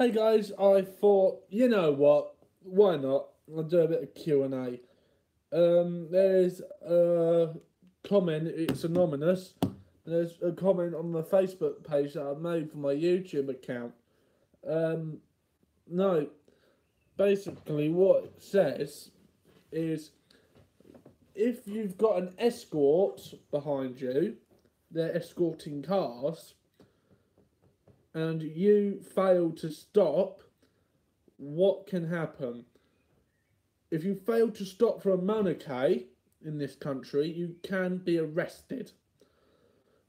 Hey guys, I thought, you know what? Why not? I'll do a bit of Q&A. There's a comment, it's anonymous. There's a comment on the Facebook page that I've made for my YouTube account. Um, no, basically what it says is if you've got an escort behind you, they're escorting cars, and you fail to stop, what can happen? If you fail to stop for a motorcade in this country, you can be arrested.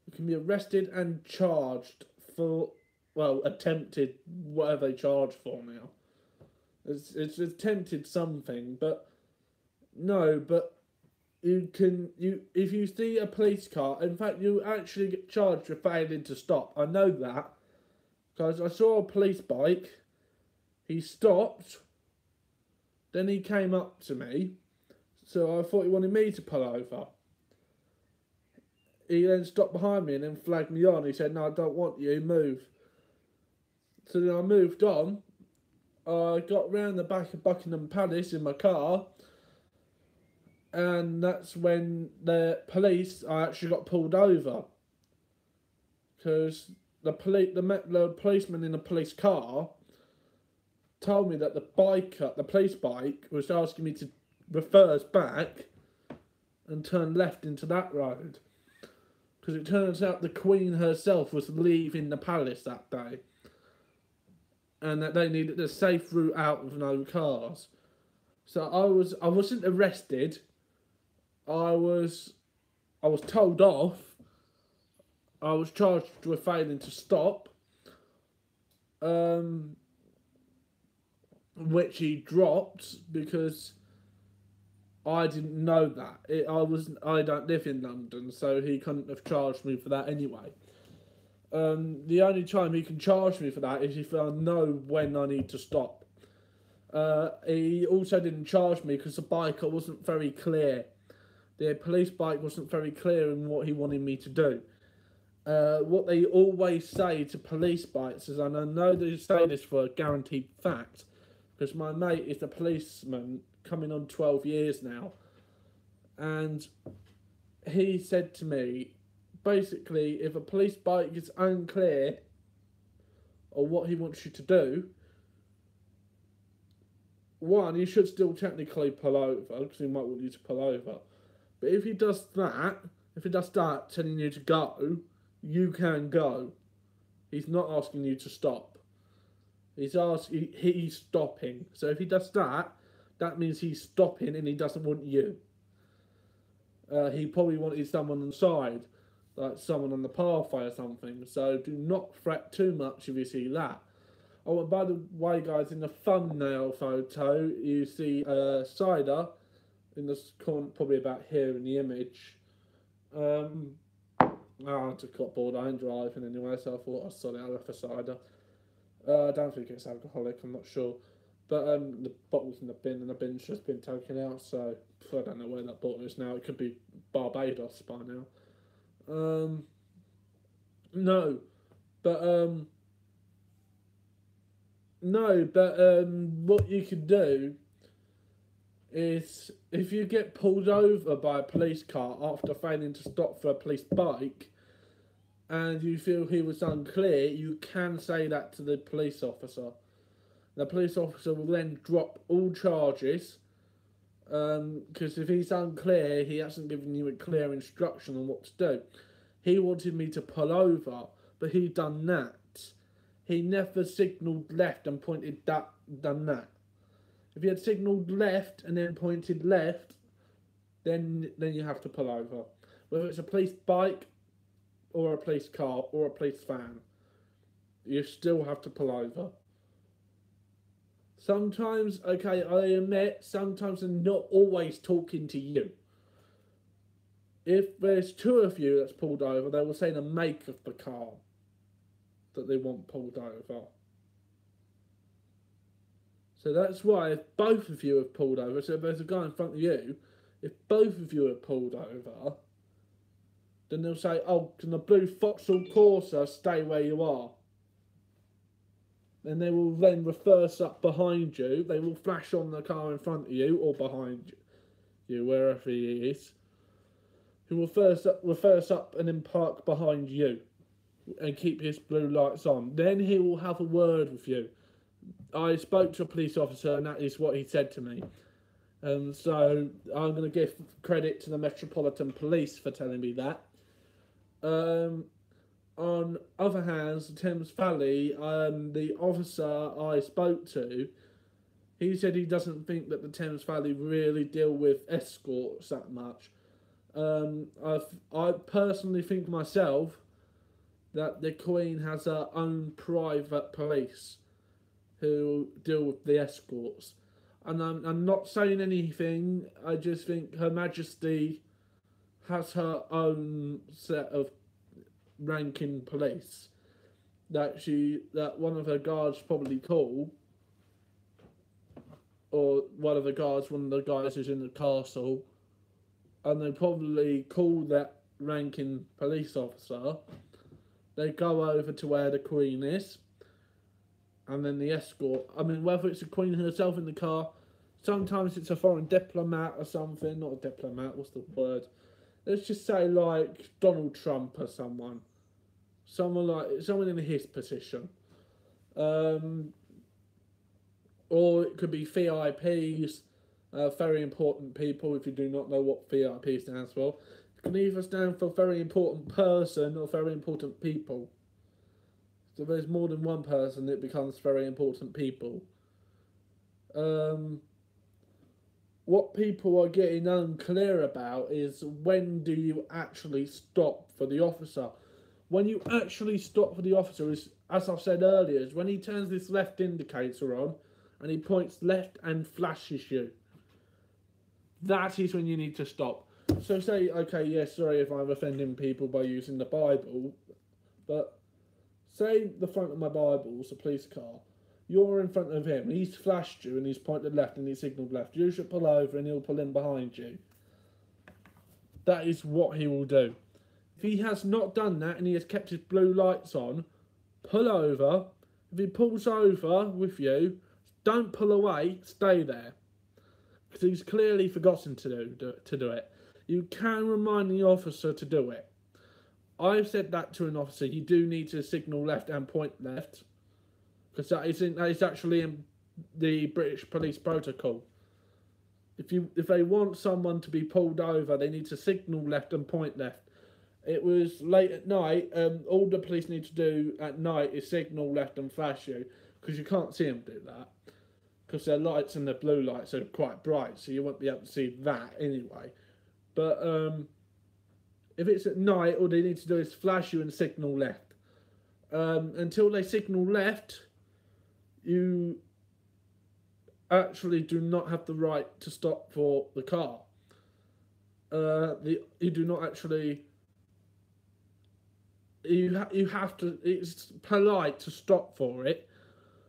You can be arrested and charged for, well, attempted, whatever they charge for now. It's attempted something, but no, but you if you see a police car, in fact, you actually get charged for failing to stop. I know that because I saw a police bike. He stopped. Then he came up to me, so I thought he wanted me to pull over. He then stopped behind me and then flagged me on. He said, "No, I don't want you, move." So then I moved on. I got round the back of Buckingham Palace in my car, and that's when the I actually got pulled over. Because the policeman in the police car told me that the police bike, was asking me to reverse back and turn left into that road. Because it turns out the Queen herself was leaving the palace that day. And that they needed a safe route out with no cars. So I wasn't arrested. I was told off. I was charged with failing to stop. Which he dropped because I didn't know that. I don't live in London, so he couldn't have charged me for that anyway. The only time he can charge me for that is if I know when I need to stop. He also didn't charge me because the bike wasn't very clear. The police bike wasn't very clear in what he wanted me to do. What they always say to police bikes is, and I know they say this for a guaranteed fact, because my mate is a policeman coming on 12 years now, and he said to me, basically, if a police bike is unclear on what he wants you to do, one, you should still technically pull over, because he might want you to pull over. But if he does start telling you to go, you can go. He's not asking you to stop. He's stopping. So if he does that, that means he's stopping and he doesn't want you. He probably wanted someone on the side, like someone on the pathway or something. So do not fret too much if you see that. Oh, and by the way, guys, in the thumbnail photo, you see Cider in the corner, probably about here in the image. I just got bored. I ain't driving anyway, so I thought I'd sort it out for Cider. I don't think it's alcoholic, I'm not sure. But the bottle's in the bin and the bin's just been taken out, so I don't know where that bottle is now. It could be Barbados by now. No, but what you can do is if you get pulled over by a police car after failing to stop for a police bike, and you feel he was unclear, you can say that to the police officer. The police officer will then drop all charges, because if he's unclear, he hasn't given you a clear instruction on what to do. He wanted me to pull over, but he done that. He never signalled left and done that. If he had signalled left and then pointed left, then you have to pull over. Whether it's a police bike, or a police car, or a police van, you still have to pull over. Sometimes, okay, I admit, sometimes they're not always talking to you. If there's two of you that's pulled over, they will say the make of the car that they want pulled over. So that's why if both of you have pulled over, so if there's a guy in front of you, if both of you have pulled over, then they'll say, "Oh, can the blue Vauxhall Corsa stay where you are?" and they will then reverse up behind you. They will flash on the car in front of you or behind you, wherever he is. He will reverse up and then park behind you and keep his blue lights on. Then he will have a word with you. I spoke to a police officer, and that is what he said to me. So I'm going to give credit to the Metropolitan Police for telling me that. On other hands, Thames Valley, the officer I spoke to, he said he doesn't think that the Thames Valley really deal with escorts that much. I personally think myself that the Queen has her own private police who deal with the escorts. And I'm not saying anything, I just think Her Majesty has her own set of ranking police that one of her guards probably call, or one of the guys who's in the castle, and they probably call that ranking police officer. They go over to where the Queen is, and then the escort. I mean, whether it's the Queen herself in the car, sometimes it's a foreign diplomat or something. Not a diplomat, what's the word? Let's just say like Donald Trump or someone. Someone in his position. Or it could be VIPs, very important people, if you do not know what VIP stands for. It can either stand for very important person or very important people. So if there's more than one person, it becomes very important people. What people are getting unclear about is, when do you actually stop for the officer? When you actually stop for the officer is, as I've said earlier, is when he turns this left indicator on and he points left and flashes you. That is when you need to stop. So say, okay, yes, sorry if I'm offending people by using the Bible, but say the front of my Bible is a police car. You're in front of him, he's flashed you and he's pointed left and he signalled left. You should pull over and he'll pull in behind you. That is what he will do. If he has not done that and he has kept his blue lights on, pull over. If he pulls over with you, don't pull away, stay there. Because he's clearly forgotten to do it. You can remind the officer to do it. I've said that to an officer, you do need to signal left and point left. Because that is actually in the British police protocol. If they want someone to be pulled over, they need to signal left and point left. It was late at night. All the police need to do at night is signal left and flash you, because you can't see them do that, because their lights and their blue lights are quite bright, so you won't be able to see that anyway. But if it's at night, all they need to do is flash you and signal left. Until they signal left, you actually do not have the right to stop for the car. You do not actually. You have to. It's polite to stop for it.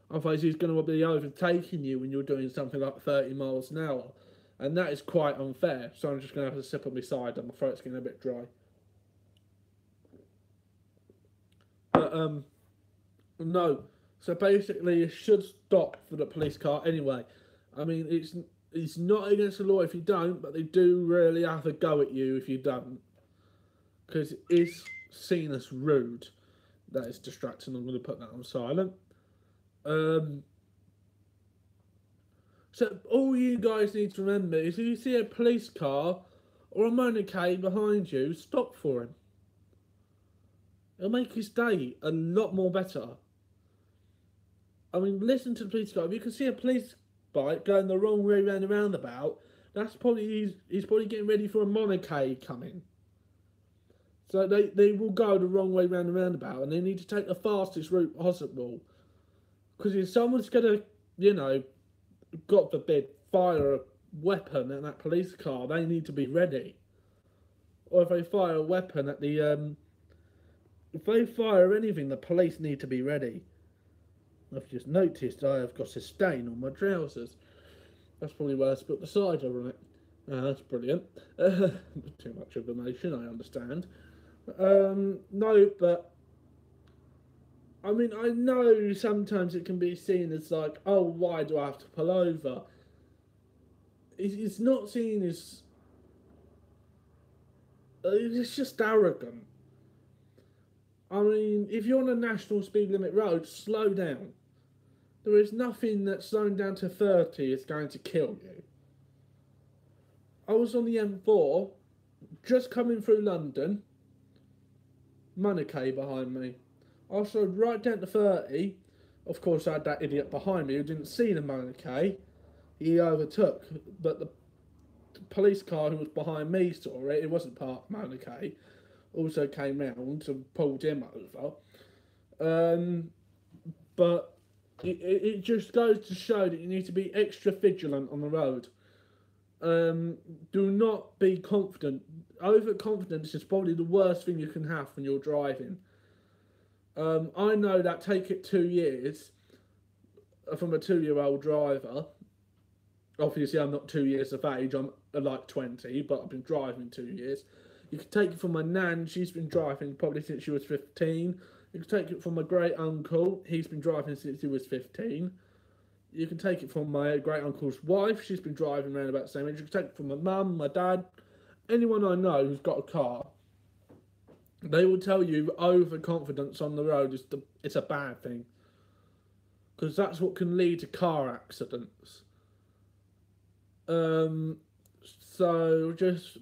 Otherwise, he's going to be overtaking you when you're doing something like 30 miles an hour, and that is quite unfair. So I'm just going to have to sip on my side, and my throat's getting a bit dry. But no. So basically, you should stop for the police car anyway. I mean, it's not against the law if you don't, but they do really have a go at you if you don't, because it is seen as rude. That is distracting. I'm going to put that on silent. So all you guys need to remember is, if you see a police car or a motorcade behind you, stop for him. It'll make his day a lot more better. I mean, listen to the police car. If you can see a police bike going the wrong way round the roundabout, that's probably he's probably getting ready for a motorcade coming. So they will go the wrong way round the roundabout, and they need to take the fastest route possible. Because if someone's going to, God forbid, fire a weapon at that police car, they need to be ready. Or if they fire a weapon at the, if they fire anything, the police need to be ready. I've just noticed I have got a stain on my trousers. That's probably where I spilt the cider on it. That's brilliant. Too much information, I understand. No, but I mean, I know sometimes it can be seen as like, oh, why do I have to pull over? It's not seen as. It's just arrogant. I mean, if you're on a national speed limit road, slow down. There is nothing that slowing down to 30 is going to kill you. I was on the M4, just coming through London, Monaco behind me. I slowed right down to 30. Of course, I had that idiot behind me who didn't see the Monaco. He overtook, but the police car who was behind me saw it. It wasn't part of Monaco. Also came round and pulled him over. But it just goes to show that you need to be extra vigilant on the road. Do not be confident. Overconfidence is probably the worst thing you can have when you're driving. I know that take it 2 years from a 2-year-old driver. Obviously, I'm not 2 years of age. I'm like 20, but I've been driving 2 years. You can take it from my nan. She's been driving probably since she was 15. You can take it from my great uncle. He's been driving since he was 15. You can take it from my great uncle's wife. She's been driving around about the same age. You can take it from my mum, my dad, anyone I know who's got a car. They will tell you overconfidence on the road it's a bad thing, because that's what can lead to car accidents. So just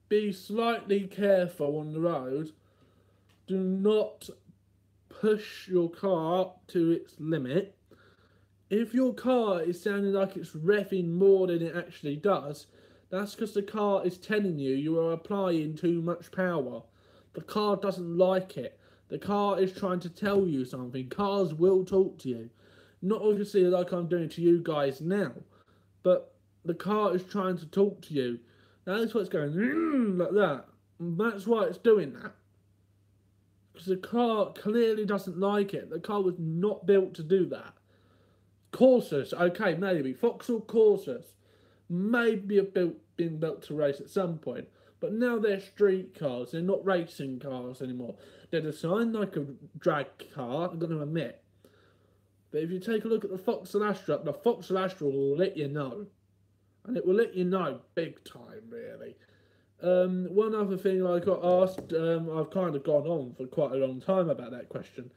be slightly careful on the road. Do not push your car to its limit. If your car is sounding like it's revving more than it actually does, that's because the car is telling you are applying too much power. The car doesn't like it. The car is trying to tell you something. Cars will talk to you. Not obviously like I'm doing to you guys now, but the car is trying to talk to you. That's why it's going like that. And that's why it's doing that. Because the car clearly doesn't like it. The car was not built to do that. Corsas, okay, maybe. Vauxhall Corsas maybe have been built to race at some point. But now they're street cars. They're not racing cars anymore. They're designed like a drag car, I'm going to admit. But if you take a look at the Vauxhall Astra, the Vauxhall Astra will let you know. And it will let you know big time, really. One other thing I got asked, I've kind of gone on for quite a long time about that question.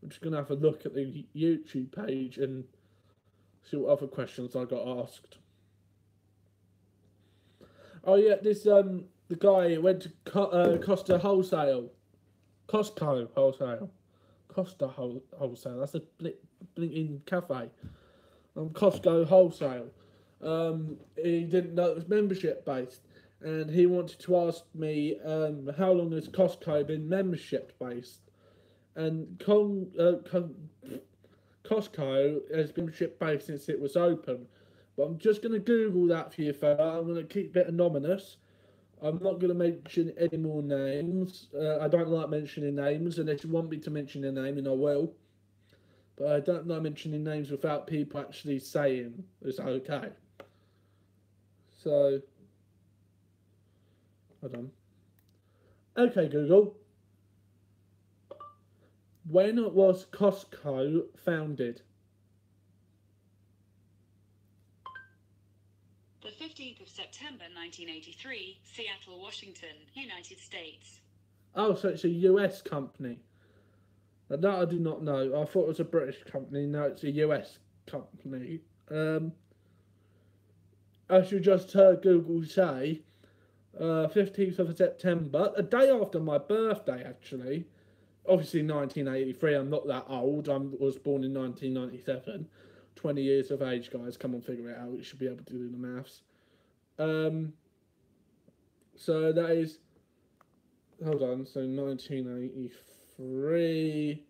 I'm just going to have a look at the YouTube page and see what other questions I got asked. Oh yeah, the guy went to Costa Wholesale. Costco Wholesale. Costa Wholesale, that's a blinking cafe. Costco Wholesale. He didn't know it was membership based, and he wanted to ask me how long has Costco been membership based, and Costco has been membership based since it was open. But I'm just going to Google that for you, fella. I'm going to keep it anonymous. I'm not going to mention any more names. I don't like mentioning names, unless you want me to mention a name, and I will. But I don't like mentioning names without people actually saying it's okay. So, hold on. Okay, Google. When was Costco founded? The 15th of September 1983, Seattle, Washington, United States. Oh, so it's a US company. Now, that I do not know. I thought it was a British company. No, it's a US company. As you just heard Google say, 15th of September, a day after my birthday, actually. Obviously, 1983. I'm not that old. I was born in 1997. 20 years of age, guys. Come on, figure it out. You should be able to do the maths. So that is. Hold on. So 1983.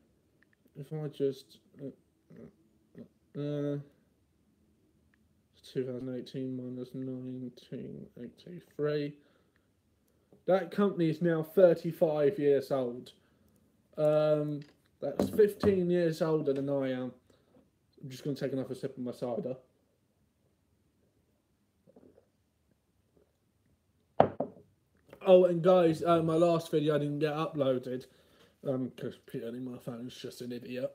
If I just. 2018 minus 1983. That company is now 35 years old. That's 15 years older than I am. I'm just going to take another sip of my cider. Oh, and guys, my last video didn't get uploaded Because purely my phone's just an idiot.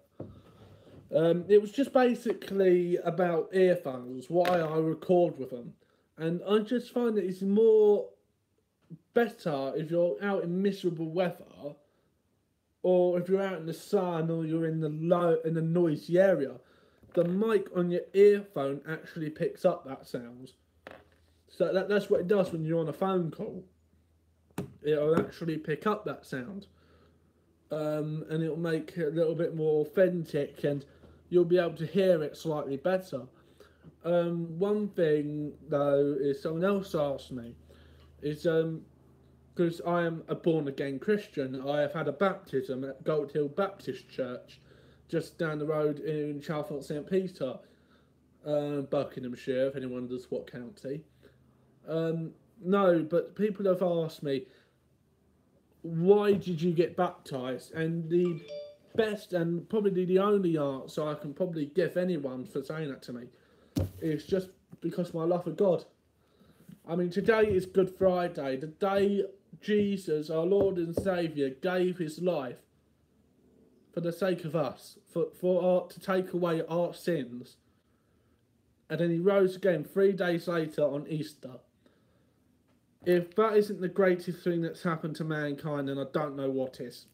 It was just basically about earphones, why I record with them. And I just find that it's more better if you're out in miserable weather, or if you're out in the sun, or you're in a noisy area. The mic on your earphone actually picks up that sound. So that's what it does when you're on a phone call. It'll actually pick up that sound. And it'll make it a little bit more authentic, and you'll be able to hear it slightly better. One thing though is someone else asked me is because I am a born again Christian, I have had a baptism at Gold Hill Baptist Church, just down the road in Chalfont St Peter, Buckinghamshire, if anyone wonders what county. No, but people have asked me, why did you get baptised? And the best and probably the only answer I can probably give anyone for saying that to me is just because of my love of God. I mean, today is Good Friday, the day Jesus, our Lord and Saviour, gave his life for the sake of us, to take away our sins. And then he rose again 3 days later on Easter. If that isn't the greatest thing that's happened to mankind, then I don't know what is.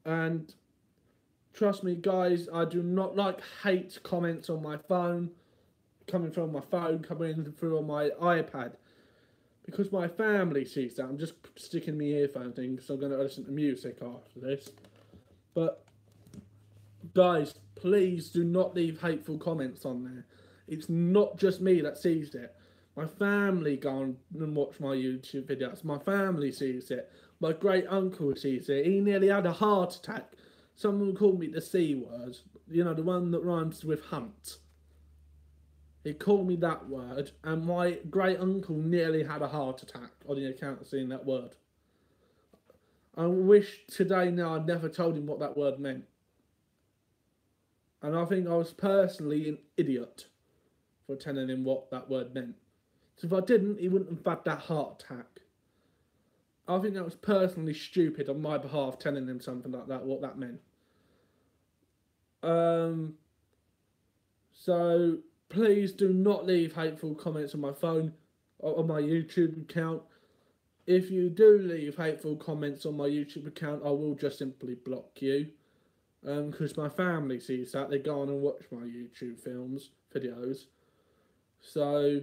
And trust me, guys, I do not like hate comments on my phone, coming through on my phone, coming through on my iPad. Because my family sees that. I'm just sticking my earphone thing because I'm going to listen to music after this. But, guys, please do not leave hateful comments on there. It's not just me that sees it. My family go on and watch my YouTube videos. My family sees it. My great uncle sees it. He nearly had a heart attack. Someone called me the C word. You know, the one that rhymes with hunt. He called me that word, and my great uncle nearly had a heart attack on the account of seeing that word. I wish today now I'd never told him what that word meant. And I think I was personally an idiot for telling him what that word meant. So if I didn't, he wouldn't have had that heart attack. I think that was personally stupid on my behalf, telling him something like that, what that meant. So please do not leave hateful comments on my phone, or on my YouTube account. If you do leave hateful comments on my YouTube account, I will just simply block you. Because my family sees that, they go on and watch my YouTube videos. So,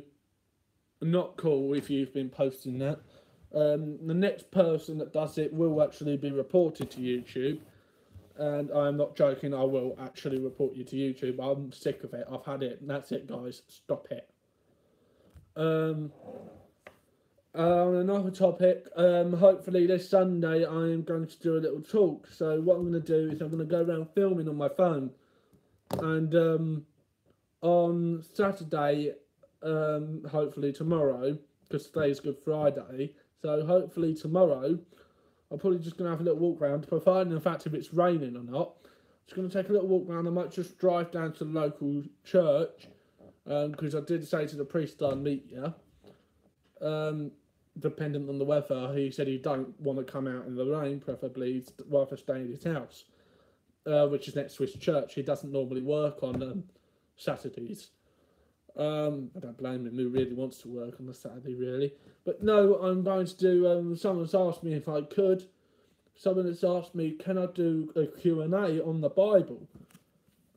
not cool if you've been posting that. The next person that does it will actually be reported to YouTube. And I'm not joking, I will actually report you to YouTube. I'm sick of it, I've had it. And that's it, guys. Stop it. On another topic, hopefully this Sunday I am going to do a little talk. So what I'm going to do is I'm going to go around filming on my phone. And on Saturday, hopefully tomorrow, because today's Good Friday, so hopefully tomorrow I'm probably just going to have a little walk around, providing the fact if it's raining or not. Just going to take a little walk around. I might just drive down to the local church, because I did say to the priest I'd meet you. Dependent on the weather, he said he don't want to come out in the rain, preferably he'd rather stay in his house, which is next to his church. He doesn't normally work on Saturdays. I don't blame him, who really wants to work on a Saturday, really. But no, I'm going to do, someone's asked me if I could. Someone has asked me, can I do a Q&A on the Bible?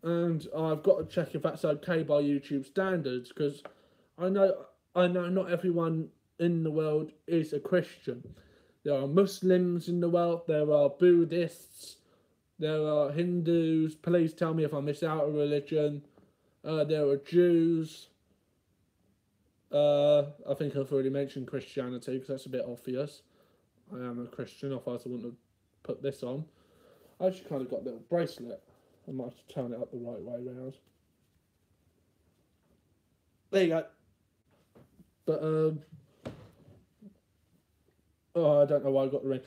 And I've got to check if that's okay by YouTube standards, because I know not everyone in the world is a Christian. There are Muslims in the world, there are Buddhists, there are Hindus. Please tell me if I miss out a religion. There are Jews. I think I've already mentioned Christianity because that's a bit obvious. I am a Christian, otherwise I wouldn't have put this on. I actually kind of got a little bracelet. I might have to turn it up the right way round. There you go. But, oh, I don't know why I got the ring.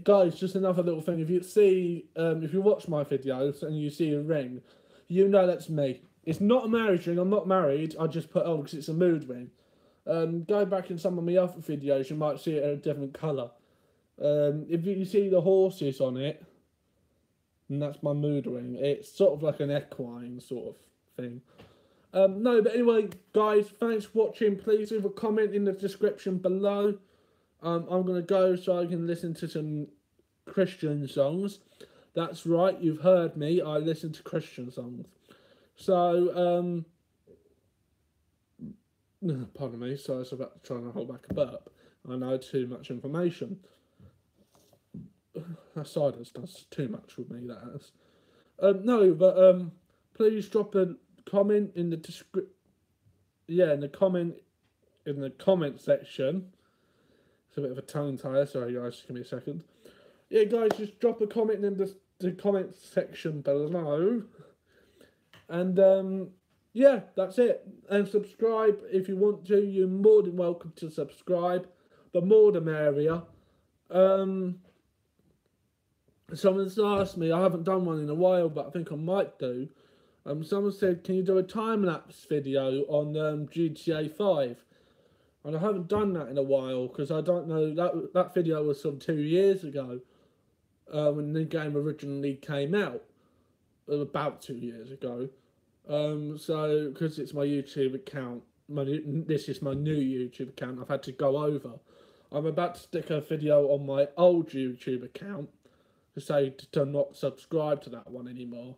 Guys, just another little thing. If you see, if you watch my videos and you see a ring, you know that's me. It's not a marriage ring. I'm not married. I just put it on because it's a mood ring. Go back in some of my other videos, you might see it in a different colour. If you see the horses on it, and that's my mood ring. It's sort of like an equine sort of thing. No, but anyway, guys, thanks for watching. Please leave a comment in the description below. I'm going to go so I can listen to some Christian songs. That's right, you've heard me. I listen to Christian songs. So, pardon me, so I was about to try and hold back a burp. I know too much information. That cider does too much with me, that has. No, but please drop a comment in the in the comment section. It's a bit of a tongue tire, sorry guys, just give me a second. Yeah guys, just drop a comment in the comment section below. And yeah, that's it. And subscribe if you want to. You're more than welcome to subscribe. The more the merrier. Someone's asked me, I haven't done one in a while, but I think I might do. Someone said, can you do a time-lapse video on GTA 5? And I haven't done that in a while, because I don't know, that video was from 2 years ago, when the game originally came out. About 2 years ago. So, because it's my YouTube account, this is my new YouTube account, I've had to go over. I'm about to stick a video on my old YouTube account, to say to not subscribe to that one anymore.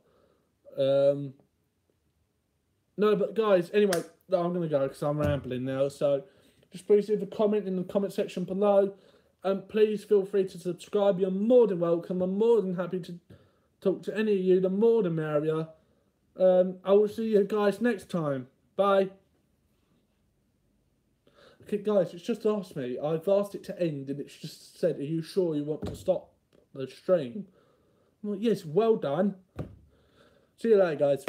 No, but guys, anyway, I'm going to go because I'm rambling now. So just please leave a comment in the comment section below. And please feel free to subscribe. You're more than welcome. I'm more than happy to talk to any of you. The more the merrier. I will see you guys next time. Bye. Okay, guys, it's just asked me. I've asked it to end and it's just said, are you sure you want to stop the stream? Well, yes, well done. See you later, guys.